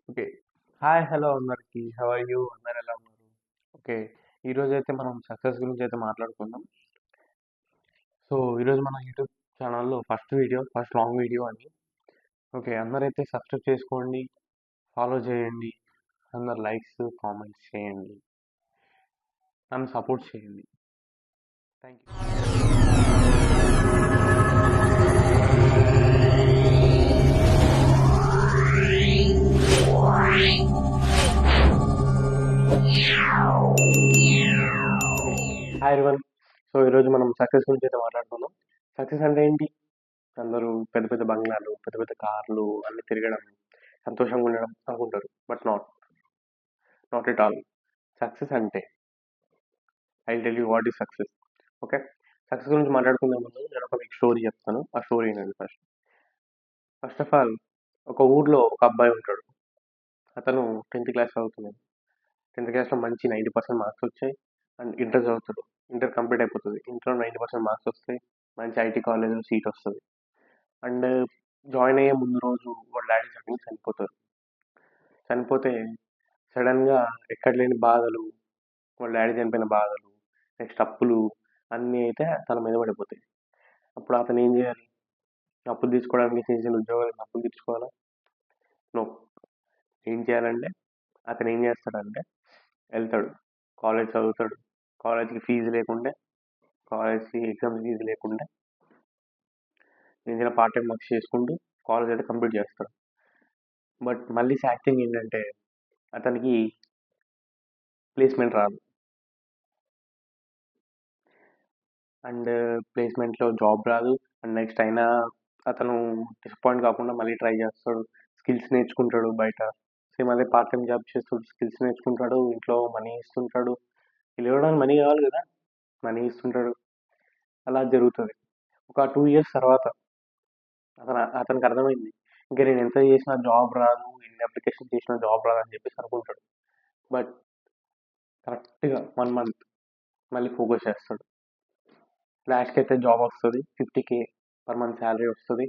Okay. Hi! Hello అందరికి. How are you? అందరూ ఎలా ఉన్నారు? ఓకే. ఈరోజైతే మనం సక్సెస్ గురించైతే మాట్లాడుకుందాం. సో, ఈరోజు మన యూట్యూబ్ ఛానల్‌లో ఫస్ట్ లాంగ్ వీడియో అని. ఓకే. అందరైతే సబ్స్క్రైబ్ చేసుకోండి, ఫాలో చేయండి. అందరు లైక్స్, కామెంట్స్ చేయండి. నన్ను సపోర్ట్ చేయండి. Thank you. Hi everyone. So, ఈరోజు మనం సక్సెస్ గురించైతే మాట్లాడుకుందాం. సక్సెస్ అంటే ఏంటి? అందరూ పెద్ద పెద్ద బంగ్లాలు, పెద్ద పెద్ద కార్లు అన్నీ తిరగడం, సంతోషంగా ఉండడం అనుకుంటారు. But not at all. Success అంటే I will tell you what is success. Okay. Success గురించి మాట్లాడుకునే ముందు నేను ఒక మీకు స్టోరీ చెప్తాను. ఆ స్టోరీ ఏంటంటే ఫస్ట్ ఆఫ్ ఆల్ ఒక ఊర్లో ఒక అబ్బాయి ఉంటాడు. అతను 10th క్లాస్ చదువుతున్నాడు. 10th క్లాస్లో మంచి 90% మార్క్స్ వచ్చాయి. అండ్ ఇంటర్ చదువుతాడు. ఇంటర్ కంప్లీట్ అయిపోతుంది. ఇంటర్లో 90% మార్క్స్ వస్తాయి. మంచి ఐటీ కాలేజ్లో సీట్ వస్తుంది. అండ్ జాయిన్ అయ్యే ముందు రోజు వాళ్ళ డాడీ సడన్గా చనిపోతారు. చనిపోతే సడన్గా ఎక్కడ లేని బాధలు, వాళ్ళ డాడీ చనిపోయిన బాధలు, నెక్స్ట్ అప్పులు అన్నీ అయితే తన మీద పడిపోతాయి. అప్పుడు అతను ఏం చేయాలి? అప్పులు తీసుకోవడానికి చిన్న చిన్న ఉద్యోగాలకు అప్పులు తీర్చుకోవాలా? నో. ఏం చేయాలంటే అతను ఏం చేస్తాడంటే వెళ్తాడు, కాలేజ్ చదువుతాడు. కాలేజ్కి ఫీజు లేకుండే, కాలేజ్కి ఎగ్జామ్స్ ఫీజు లేకుండే నేను పార్ట్ టైం వర్క్ చేసుకుంటూ కాలేజ్ అయితే కంప్లీట్ చేస్తాడు. బట్ మళ్ళీ సాడ్ థింగ్ ఏంటంటే అతనికి ప్లేస్మెంట్ రాదు. అండ్ ప్లేస్మెంట్లో జాబ్ రాదు. అండ్ నెక్స్ట్ అయినా అతను డిసప్పాయింట్ కాకుండా మళ్ళీ ట్రై చేస్తాడు. స్కిల్స్ నేర్చుకుంటాడు బయట. సేమ్ అదే పార్ట్ టైం జాబ్ చేస్తాడు, స్కిల్స్ నేర్చుకుంటాడు, ఇంట్లో మనీ ఇస్తుంటాడు. వీళ్ళు ఇవ్వడానికి మనీ కావాలి కదా, మనీ ఇస్తుంటాడు. అలా జరుగుతుంది. ఒక 2 years తర్వాత అతనికి అర్థమైంది, ఇంకా నేను ఎంత చేసినా జాబ్ రాదు, ఎన్ని అప్లికేషన్ చేసినా జాబ్ రాదు అని చెప్పేసి అనుకుంటాడు. బట్ కరెక్ట్గా 1 month మళ్ళీ ఫోకస్ చేస్తాడు. లాస్ట్కి అయితే జాబ్ వస్తుంది, 50K పర్ మంత్ శాలరీ వస్తుంది.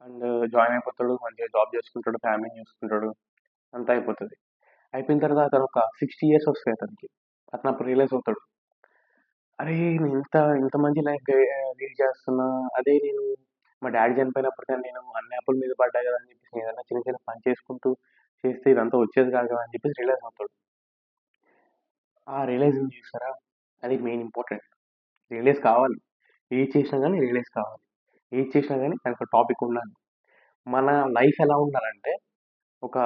అండ్ జాయిన్ అయిపోతాడు, మంచిగా జాబ్ చేసుకుంటాడు, ఫ్యామిలీని చూసుకుంటాడు, అంతా అయిపోతుంది. అయిపోయిన తర్వాత అతను ఒక 60 years వస్తాయి అతనికి. అతను అప్పుడు రియలైజ్ అవుతాడు, అరే నేను ఇంత మంచి లైఫ్ లీడ్ చేస్తున్నా, అదే నేను మా డాడీ చనిపోయినప్పుడు కానీ నేను అన్ని అప్పుల మీద పడ్డా కదా అని చెప్పేసి నేను ఏదైనా చిన్న చిన్న పని చేసుకుంటూ చేస్తే ఇదంతా వచ్చేది కాదు కదా అని చెప్పేసి రియలైజ్ అవుతాడు. ఆ రియలైజింగ్ చూస్తారా, అది మెయిన్ ఇంపార్టెంట్. రియలైజ్ కావాలి. ఏది చేసినా కానీ రియలైజ్ కావాలి. ఏది చేసినా కానీ దానికి ఒక టాపిక్ ఉండాలి. మన లైఫ్ ఎలా ఉండాలంటే ఒక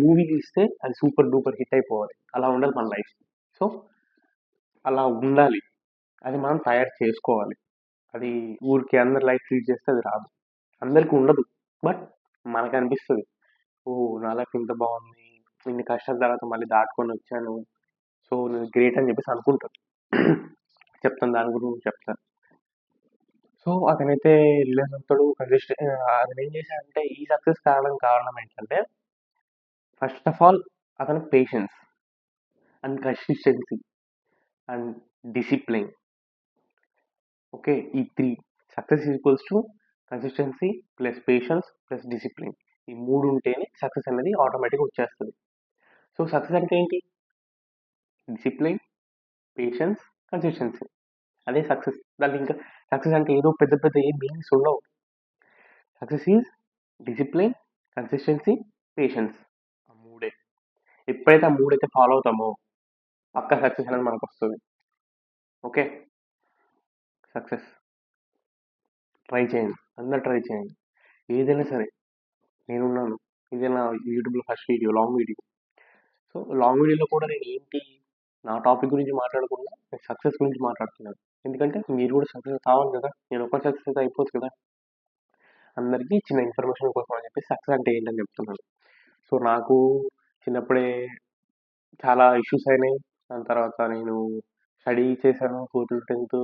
మూవీ తీస్తే అది సూపర్ డూపర్ హిట్ అయిపోవాలి, అలా ఉండాలి మన లైఫ్. సో అలా ఉండాలి, అది మనం తయారు చేసుకోవాలి. అది ఊరికి అందరి లైఫ్ లీడ్ చేస్తే అది రాదు, అందరికీ ఉండదు. బట్ మనకు అనిపిస్తుంది, ఓ నా లైఫ్ ఇంత బాగుంది, ఇన్ని కష్టాల తర్వాత మళ్ళీ దాటుకొని వచ్చాను, సో నేను గ్రేట్ అని చెప్పేసి అనుకుంటాను. చెప్తాను, దాని గురించి చెప్తాను. సో అతనైతే రిలయన్స్ అవుతాడు. అతను ఏం చేశాడంటే ఈ సక్సెస్ కారణం ఏంటంటే ఫస్ట్ ఆఫ్ ఆల్ అతని patience and consistency and discipline. Okay, ఈ 3 success equals to consistency plus patience plus discipline. ఈ 3 ఉంటేనే సక్సెస్ అనేది ఆటోమేటిక్గా వచ్చేస్తుంది. సో సక్సెస్ అంటే ఏంటి? Discipline, patience, consistency. అదే సక్సెస్. దానికి ఇంకా సక్సెస్ అంటే ఏదో పెద్ద పెద్ద ఏ మీనింగ్స్ ఉండవు. Success is discipline, consistency, patience. ఆ మూడే. ఎప్పుడైతే ఆ మూడైతే ఫాలో అవుతామో పక్కా సక్సెస్ అనేది మనకు వస్తుంది. ఓకే. సక్సెస్ ట్రై చేయండి, అందరు ట్రై చేయండి. ఏదైనా సరే నేనున్నాను. ఇదే నా యూట్యూబ్లో first video, long video. So long వీడియోలో కూడా నేను ఏంటి నా టాపిక్ గురించి మాట్లాడకుండా నేను సక్సెస్ గురించి మాట్లాడుతున్నాను. ఎందుకంటే మీరు కూడా సక్సెస్ కావాలి కదా, నేను ఒక సక్సెస్ అయిపోతుంది కదా. అందరికీ చిన్న ఇన్ఫర్మేషన్ కోసం అని చెప్పి సక్సెస్ అంటే ఏంటని చెప్తున్నాను. సో నాకు చిన్నప్పుడే చాలా ఇష్యూస్ అయినాయి. దాని తర్వాత నేను స్టడీ చేశాను, 4th 10th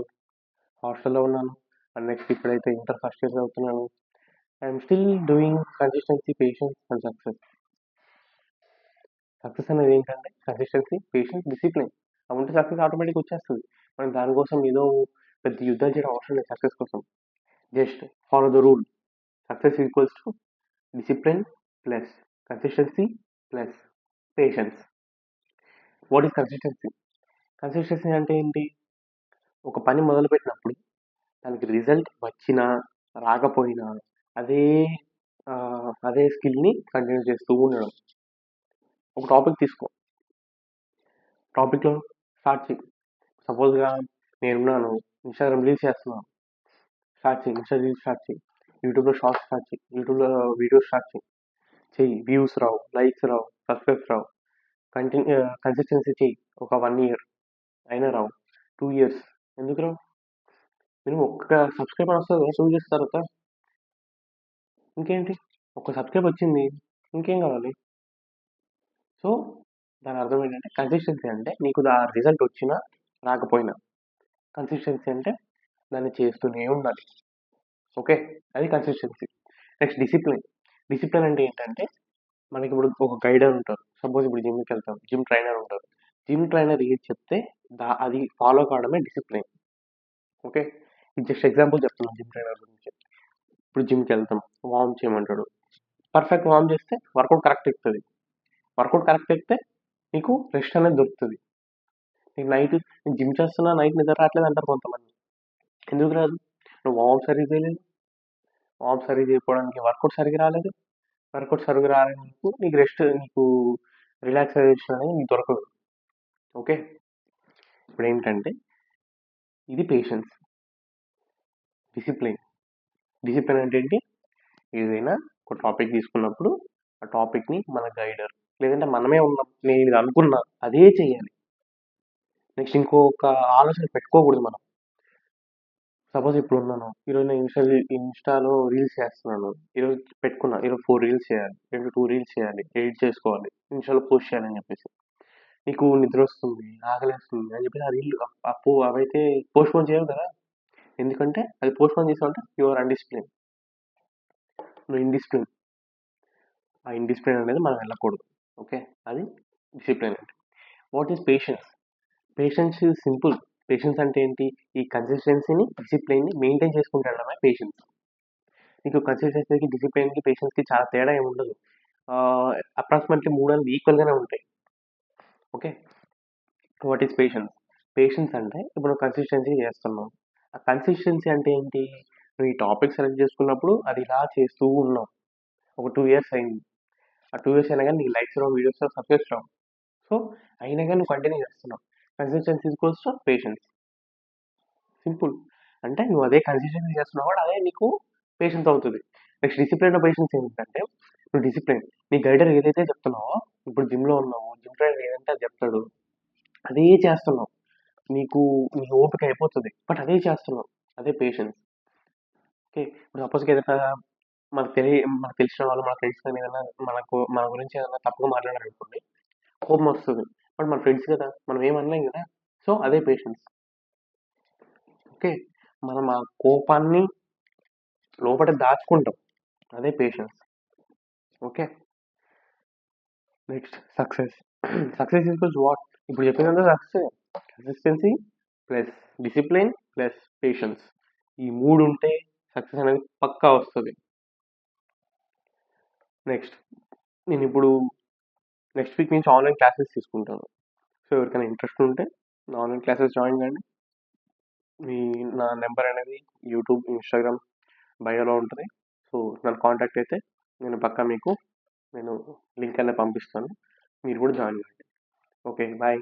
హాస్టల్లో ఉన్నాను. అండ్ నెక్స్ట్ ఇప్పుడైతే ఇంటర్ ఫస్ట్ ఇయర్ చదువుతున్నాను. I'm still doing consistency, patience and success. Success అనేది ఏంటంటే కన్సిస్టెన్సీ, పేషెన్స్, డిసిప్లిన్. అవి ఉంటే సక్సెస్ ఆటోమేటిక్ వచ్చేస్తుంది. మనం దానికోసం ఏదో పెద్ద యుద్ధాలు చేయడం అవసరం లేదు సక్సెస్ కోసం. Just follow the rule. Success equals to discipline plus consistency plus patience. What is consistency? Consistency అంటే ఏంటి? ఒక పని మొదలుపెట్టినప్పుడు దానికి రిజల్ట్ వచ్చినా రాకపోయినా అదే అదే స్కిల్ని కంటిన్యూ చేస్తూ ఉండడం. ఒక టాపిక్ తీసుకో, టాపిక్లో స్టార్ట్ చేయి. సపోజ్గా నేనున్నాను, ఇన్స్టాగ్రామ్ రీల్స్ చేస్తున్నాను, స్టార్ట్ చేయి. ఇన్స్టా రీల్స్ స్టార్ట్ చేయి, యూట్యూబ్లో షార్ట్స్ స్టార్ట్ చేయి, యూట్యూబ్లో వీడియోస్ స్టార్ట్ చేయి. చెయ్యి, వ్యూస్ రావు, లైక్స్ రావు, సబ్స్క్రైబ్స్ రావు. కన్సిస్టెన్సీ చెయ్యి. ఒక 1 year అయినా రావు, 2 years ఎందుకు రావు? మినిమం ఒక్క సబ్స్క్రైబర్ వస్తుంది కదా 2 years తర్వాత. ఇంకేంటి, ఒక సబ్స్క్రైబ్ వచ్చింది, ఇంకేం కావాలి? సో దాని అర్థం ఏంటంటే కన్సిస్టెన్సీ అంటే నీకు ఆ రిజల్ట్ వచ్చినా రాకపోయినా, కన్సిస్టెన్సీ అంటే దాన్ని చేస్తూనే ఉండాలి. ఓకే, అది కన్సిస్టెన్సీ. Next discipline. డిసిప్లిన్ అంటే ఏంటంటే మనకి ఇప్పుడు ఒక గైడర్ ఉంటారు. సపోజ్ ఇప్పుడు జిమ్కి వెళ్తాం, జిమ్ ట్రైనర్ ఉంటారు. జిమ్ ట్రైనర్ ఏది చెప్తే అది ఫాలో కావడమే డిసిప్లిన్. ఓకే, ఇది జస్ట్ ఎగ్జాంపుల్ చెప్తున్నాను జిమ్ ట్రైనర్ గురించి. ఇప్పుడు జిమ్కి వెళ్తాం, వార్మ్ చేయమంటాడు. పర్ఫెక్ట్ వార్మ్ చేస్తే వర్కౌట్ కరెక్ట్ ఎక్కుతుంది. వర్కౌట్ కరెక్ట్ ఎక్కితే నీకు రెస్ట్ అనేది దొరుకుతుంది. నీకు నైట్ నేను జిమ్ చేస్తున్నా నైట్ నిద్ర రావట్లేదు అంటారు కొంతమంది. ఎందుకు రాదు? నువ్వు వార్మ్ సరిగ్గా చేయలేదు, వార్మ్ సరిగ్గా చేయకపోవడానికి వర్కౌట్ సరిగ్గా రాలేదు, వర్కౌట్ సరిగ్గా రాలేందుకు నీకు రెస్ట్, నీకు రిలాక్సేషన్ అనేది నీకు దొరకదు. ఓకే, ఇప్పుడు ఏంటంటే ఇది పేషెన్స్. డిసిప్లిన్. డిసిప్లిన్ అంటే ఏంటి? ఏదైనా ఒక టాపిక్ తీసుకున్నప్పుడు ఆ టాపిక్ని మన గైడర్ లేదంటే మనమే ఉన్నాం, నేను ఇది అనుకున్నా అదే చేయాలి. నెక్స్ట్ ఇంకొక ఆలోచన పెట్టుకోకూడదు మనం. సపోజ్ ఇప్పుడు ఉన్నాను, ఈరోజు నేను ఇన్స్టాలో రీల్స్ చేస్తున్నాను, ఈరోజు పెట్టుకున్నా ఈరోజు 4 రీల్స్ చేయాలి, 2 రీల్స్ చేయాలి, ఎడిట్ చేసుకోవాలి, ఇన్స్టాలో పోస్ట్ చేయాలని చెప్పేసి నీకు నిద్ర వస్తుంది, ఆకలిస్తుంది అని చెప్పేసి ఆ రీల్ అవైతే పోస్ట్ పోన్ చేయవు కదా. ఎందుకంటే అది పోస్ట్ పోన్ చేసావంటే యువర్ అన్డిసిప్లిన్, నువ్వు ఇండిసిప్లిన్. ఆ ఇండిసిప్లిన్ అనేది మనం వెళ్ళకూడదు. ఓకే, అది డిసిప్లిన్ అంటే. What is patience? Patience is simple. Patience అంటే ఏంటి? ఈ కన్సిస్టెన్సీని, డిసిప్లిన్ని మెయింటైన్ చేసుకుంటూ వెళ్ళడమే పేషెన్స్. నీకు కన్సిస్టెన్సీకి, డిసిప్లిన్కి, పేషెన్స్కి చాలా తేడా ఏమి ఉండదు. అప్రాక్సిమేట్లీ 3 అనేది ఈక్వల్గానే ఉంటాయి. Okay, what is patience? Patience అంటే ఇప్పుడు నువ్వు కన్సిస్టెన్సీ చేస్తున్నావు. ఆ కన్సిస్టెన్సీ అంటే ఏంటి? నువ్వు ఈ టాపిక్ సెలెక్ట్ చేసుకున్నప్పుడు అది ఇలా చేస్తూ ఉన్నావు, ఒక 2 years అయింది. ఆ 2 years అయినా కానీ నీకు లైక్స్ రావు, వీడియోస్ రావు, సబ్స్క్రైబ్స్ రావు. సో అయినా కానీ నువ్వు కంటిన్యూ చేస్తున్నావు. Consistency equals to patience. Simple. అంటే నువ్వు అదే కన్సిస్టెన్సీ చేస్తున్నావు కూడా అదే నీకు పేషెన్స్ అవుతుంది. నెక్స్ట్ డిసిప్లిన్ పేషెన్స్ ఏంటంటే నువ్వు డిసిప్లిన్, నీ గైడర్ ఏదైతే చెప్తున్నావో, ఇప్పుడు జిమ్లో ఉన్నావు, జిమ్ ట్రైనర్ ఏదంటే అది చెప్తాడు, అదే చేస్తున్నావు. నీకు నీ ఓపిక అయిపోతుంది, బట్ అదే చేస్తున్నావు, అదే పేషెన్స్. ఓకే, ఇప్పుడు సపోజ్కి ఏదైనా మనకు తెలిసిన వాళ్ళు, మన ఫ్రెండ్స్ కానీ ఏదైనా మన గురించి ఏదైనా తప్పుగా మాట్లాడారు అనుకోండి, కోపం వస్తుంది. బట్ మన ఫ్రెండ్స్ కదా, మనం ఏమనలేం కదా. సో అదే పేషెన్స్. ఓకే, మనం ఆ కోపాన్ని లోపల దాచుకుంటాం, అదే patience. Okay, next success. Success equals what? ఇప్పుడు చెప్పినంత success consistency plus discipline plus patience. ఈ 3 ఉంటే సక్సెస్ అనేది పక్కా వస్తుంది. నెక్స్ట్ నేను ఇప్పుడు నెక్స్ట్ వీక్ నుంచి ఆన్లైన్ క్లాసెస్ తీసుకుంటాను. సో ఎవరికైనా ఇంట్రెస్ట్ ఉంటే నా ఆన్లైన్ క్లాసెస్ జాయిన్ కండి. నా నెంబర్ అనేది యూట్యూబ్, ఇన్స్టాగ్రామ్ బయోలో ఉంటుంది. సో నన్ను కాంటాక్ట్ అయితే నేను పక్కా మీకు లింక్ అనేది పంపిస్తాను, మీరు కూడా జాయిన్ కండి. Okay, bye.